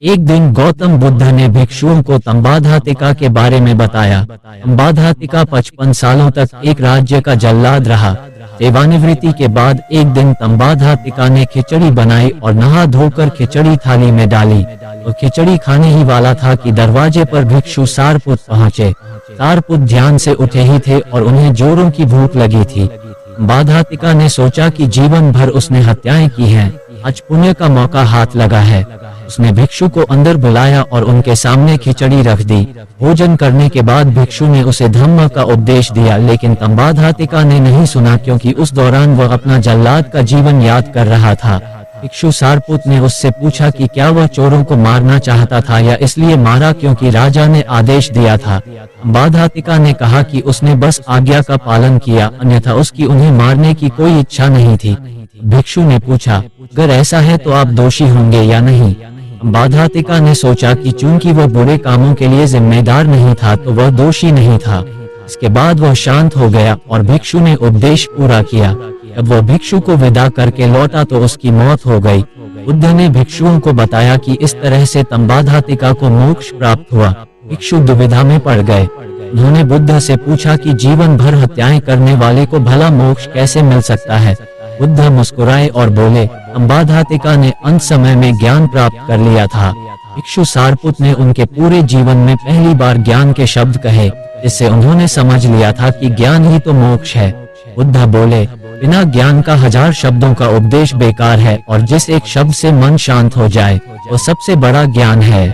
एक दिन गौतम बुद्ध ने भिक्षुओं को तंबाधातिका के बारे में बताया। तंबाधातिका 55 सालों तक एक राज्य का जल्लाद रहा। सेवानिवृत्ति के बाद एक दिन तंबाधातिका ने खिचड़ी बनाई और नहा धोकर खिचड़ी थाली में डाली। तो खिचड़ी खाने ही वाला था कि दरवाजे पर भिक्षु सारपुत पहुंचे। सारपुत ध्यान से उठे ही थे और उन्हें जोरों की भूख लगी थी। तंबाधातिका ने सोचा कि जीवन भर उसने हत्याएं की हैं, आज पुण्य का मौका हाथ लगा है। उसने भिक्षु को अंदर बुलाया और उनके सामने खिचड़ी रख दी। भोजन करने के बाद भिक्षु ने उसे धम्म का उपदेश दिया, लेकिन तंबाधातिका ने नहीं सुना क्योंकि उस दौरान वह अपना जल्लाद का जीवन याद कर रहा था। भिक्षु सारपुत ने उससे पूछा कि क्या वह चोरों को मारना चाहता था या इसलिए मारा क्योंकि राजा ने आदेश दिया था। तंबाधातिका ने कहा कि उसने बस आज्ञा का पालन किया, अन्यथा उसकी उन्हें मारने की कोई इच्छा नहीं थी। भिक्षु ने पूछा, अगर ऐसा है तो आप दोषी होंगे या नहीं? तंबाधातिका ने सोचा कि चूंकि वह बुरे कामों के लिए जिम्मेदार नहीं था तो वह दोषी नहीं था। इसके बाद वह शांत हो गया और भिक्षु ने उपदेश पूरा किया। जब वह भिक्षु को विदा करके लौटा तो उसकी मौत हो गई। बुद्ध ने भिक्षुओं को बताया कि इस तरह से तंबाधातिका को मोक्ष प्राप्त हुआ। भिक्षु दुविधा में पड़ गए। उन्होंने बुद्ध से पूछा कि जीवन भर हत्याएं करने वाले को भला मोक्ष कैसे मिल सकता है? बुद्ध मुस्कुराए और बोले, तंबाधातिका ने अंत समय में ज्ञान प्राप्त कर लिया था। भिक्षु सारपुत ने उनके पूरे जीवन में पहली बार ज्ञान के शब्द कहे, जिससे उन्होंने समझ लिया था कि ज्ञान ही तो मोक्ष है। बुद्ध बोले, बिना ज्ञान का 1000 शब्दों का उपदेश बेकार है और जिस एक शब्द से मन शांत हो जाए वो सबसे बड़ा ज्ञान है।